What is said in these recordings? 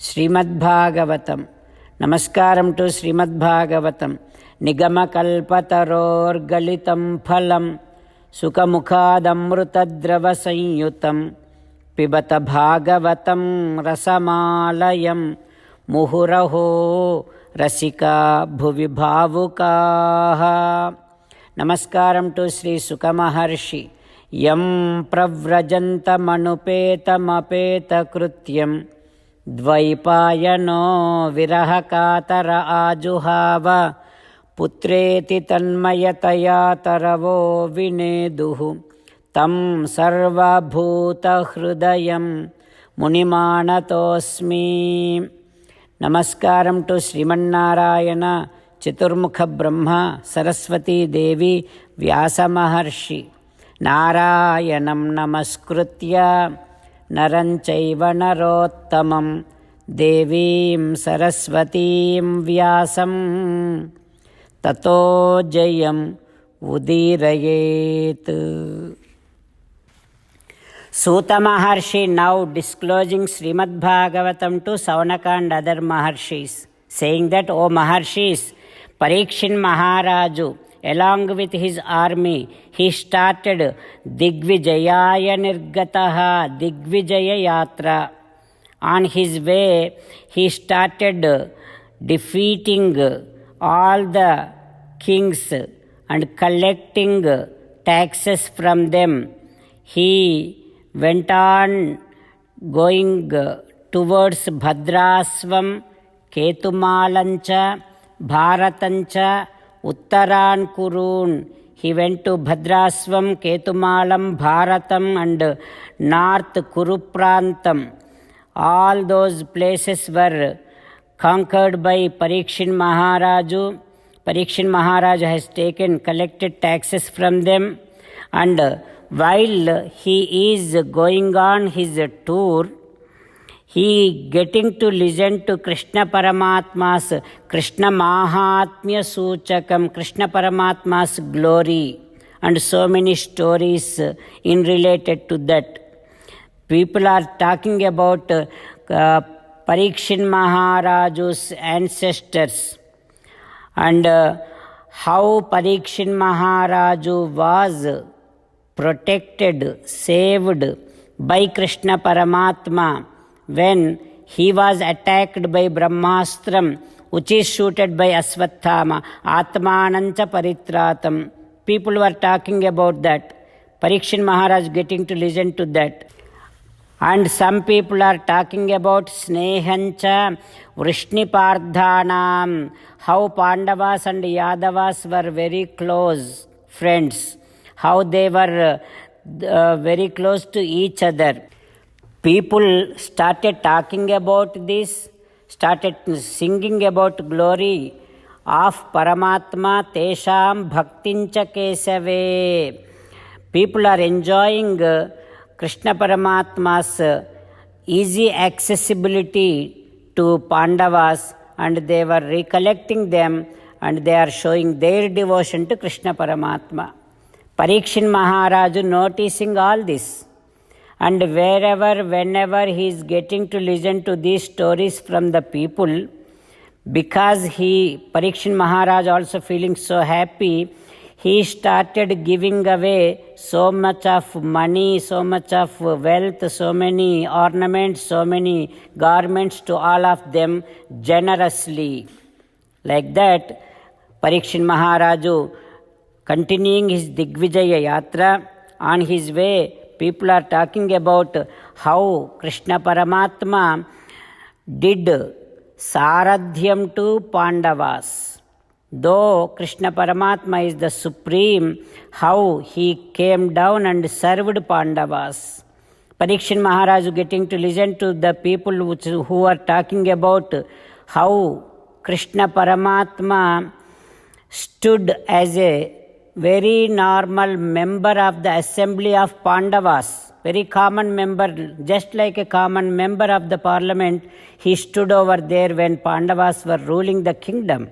श्रीमद्भागवतम. नमस्कारं टू श्रीमद्भागवतम. निगमकल्पतरोर्गलितं फलं सुखमुखादमृतद्रवसंयुतं पिबत भागवतं रसमालयं मुहुरहो रसिका भुवि भावुकाः. नमस्कारं टू श्री सुखमहर्षि. यं प्रव्रजन्तमनुपेतमपेतकृत्यं द्वैपायनो विरहकातर आजुहाव पुत्रेति तन्मयतया तरवो विनेदुः तं सर्वभूतहृदयं मुनिमानतोऽस्मि. नमस्कारं टू श्रीमन्नारायण, चतुर्मुख ब्रह्म, सरस्वती देवी, व्यासमहर्षि. नारायणं नमस्कृत्य नरं चैव नरोत्तमं देवीं सरस्वतीं व्यासं ततो जयम् उदीरयेत्. Suta Maharshi now disclosing Srimad Bhagavatam to Saunaka and other Maharshis, saying that, O Maharshis, Parikshit Maharaju, along with his army, he started Digvijayaya Nirgataha, Digvijaya Yatra. On his way, he started defeating all the kings and collecting taxes from them. He went on going towards Bhadrasvam, Ketumalancha, Bharatancha, Uttaran Kurun. He went to Bhadrasvam, Ketumalam, Bharatam and North Kuruprantam. All those places were conquered by Parikshit Maharaju. Parikshit Maharaj has collected taxes from them, and while he is going on his tour, he getting to listen to Krishna Paramatma's Krishna Mahatmya Suchakam, Krishna Paramatma's glory, and so many stories in related to that. People are talking about Parikshit Maharaju's ancestors and how Parikshit Maharaju was protected, saved by Krishna Paramatma when he was attacked by Brahmastram, which is shooted by Aswathama, Atmanancha Paritratam. People were talking about that. Parikshit Maharaj getting to listen to that. And some people are talking about Snehancha Vrishniparthanam, how Pandavas and Yadavas were very close friends, how they were very close to each other. People started talking about this, started singing about glory of Paramatma, Tesham Bhaktincha Kesave. People are enjoying Krishna Paramatma's easy accessibility to Pandavas, and they were recollecting them and they are showing their devotion to Krishna Paramatma. Parikshit Maharaju noticing all this, and whenever he is getting to listen to these stories from the people, because Parikshit Maharaj also feeling so happy, he started giving away so much of money, so much of wealth, so many ornaments, so many garments to all of them generously. Like that, Parikshit Maharaju continuing his Digvijaya Yatra. On his way, people are talking about how Krishna Paramatma did Saradhyam to Pandavas. Though Krishna Paramatma is the supreme, how he came down and served Pandavas. Parikshit Maharaj getting to listen to the people who are talking about how Krishna Paramatma stood as a very normal member of the assembly of Pandavas, very common member, just like a common member of the parliament. He stood over there when Pandavas were ruling the kingdom.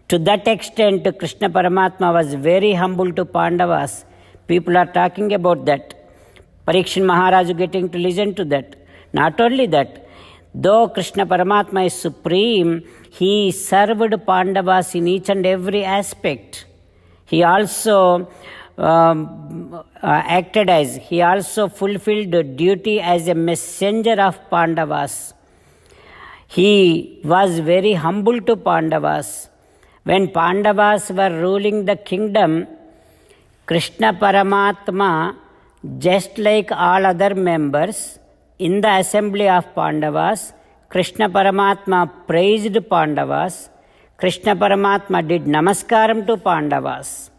To that extent, Krishna Paramatma was very humble to Pandavas. People are talking about that. Parikshit Maharaj getting to listen to that. Not only that, Though Krishna Paramatma is supreme, he served Pandavas in each and every aspect. He also he also fulfilled duty as a messenger of Pandavas. He was very humble to Pandavas. When Pandavas were ruling the kingdom, Krishna Paramatma, just like all other members in the assembly of Pandavas, Krishna Paramatma praised Pandavas. Krishna Paramatma did namaskaram to Pandavas.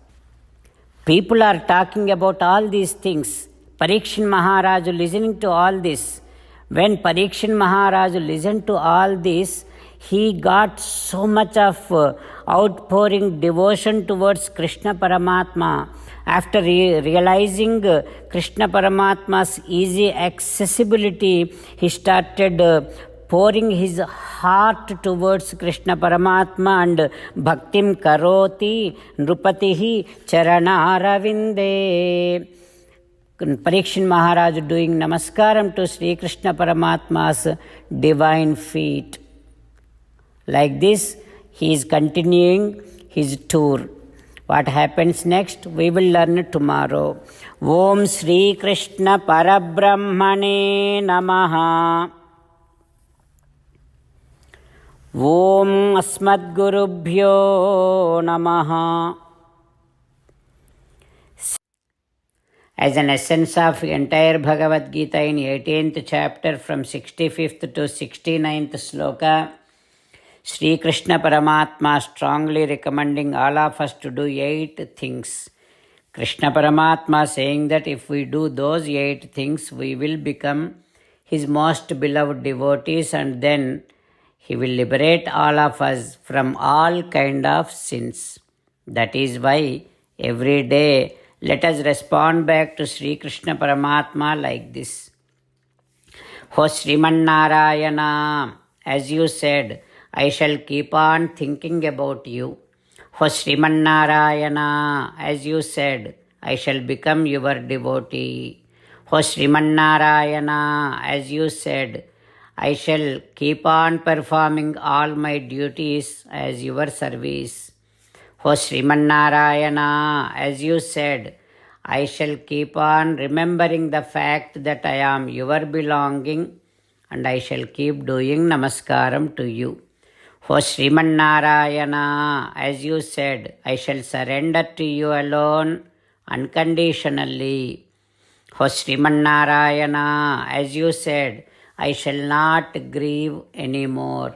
People are talking about all these things. Parikshit Maharaj listening to all this. When Parikshit Maharaj listened to all this, he got so much of outpouring devotion towards Krishna Paramatma. After realizing Krishna Paramatma's easy accessibility, he started pouring his heart towards Krishna Paramatma and bhaktim karoti nrupatihi charanaravinde. Parikshit Maharaj doing namaskaram to Sri Krishna Paramatma's divine feet. Like this, he is continuing his tour. What happens next? We will learn tomorrow. Om Sri Krishna Parabrahmane Namaha. Om Asmadgurubhyo Namaha. As an essence of entire Bhagavad Gita in 18th chapter from 65th to 69th sloka, Sri Krishna Paramatma strongly recommending all of us to do 8 things. Krishna Paramatma saying that if we do those 8 things, we will become his most beloved devotees, and then he will liberate all of us from all kind of sins. That is why every day let us respond back to Sri Krishna Paramatma like this. Ho Sriman Narayana, as you said, I shall keep on thinking about you. Ho Sriman Narayana, as you said, I shall become your devotee. Ho Sriman Narayana, as you said, I shall keep on performing all my duties as your service. O Sriman Narayana, as you said, I shall keep on remembering the fact that I am your belonging, and I shall keep doing namaskaram to you. O Sriman Narayana, as you said, I shall surrender to you alone unconditionally. O Sriman Narayana, as you said, I shall not grieve anymore.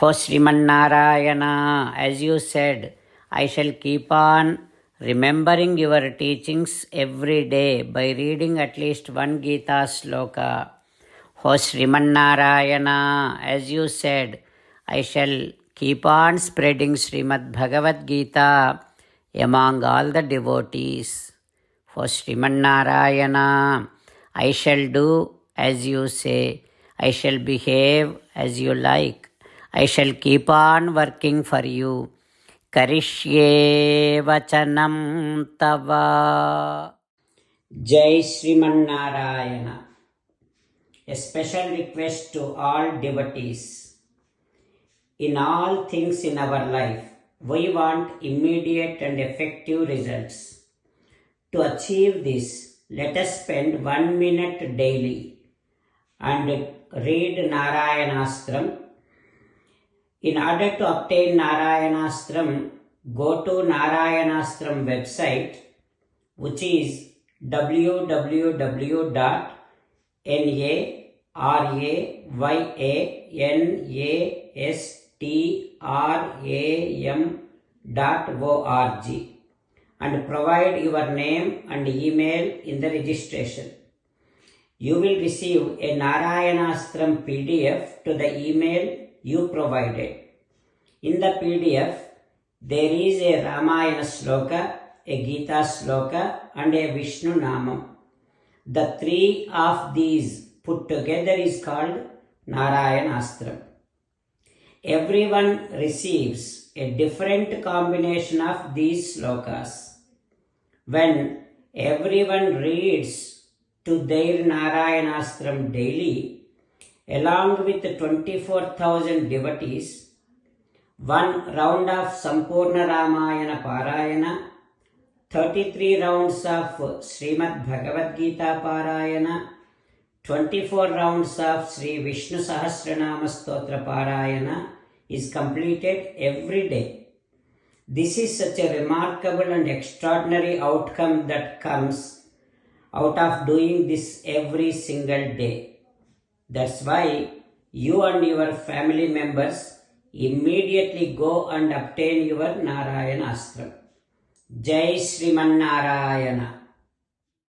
O Sriman Narayana, as you said, I shall keep on remembering your teachings every day by reading at least one Gita sloka. O Sriman Narayana, as you said, I shall keep on spreading Srimad Bhagavad Gita among all the devotees. O Sriman Narayana, I shall do as you say. I shall behave as you like. I shall keep on working for you. Karishye vachanam tava. Jai Sriman Narayana. A special request to all devotees. In all things in our life, we want immediate and effective results. To achieve this, let us spend 1 minute daily and read Narayanastram. In order to obtain Narayanastram, go to Narayanastram website, which is www.narayanastram.org, and provide your name and email in the registration. You will receive a Narayanastram PDF to the email you provided. In the PDF, there is a Ramayana sloka, a Gita sloka, and a Vishnu Namam. The 3 of these put together is called Narayanastram. Everyone receives a different combination of these slokas. When everyone reads to their Narayanastram daily, along with 24,000 devotees, one round of Sampurna Ramayana Parayana, 33 rounds of Srimad Bhagavad Gita Parayana, 24 rounds of Sri Vishnu Sahasranama Stotra Parayana is completed every day. This is such a remarkable and extraordinary outcome that comes out of doing this every single day. That's why you and your family members immediately go and obtain your Narayana Astram. Jai Sriman Narayana.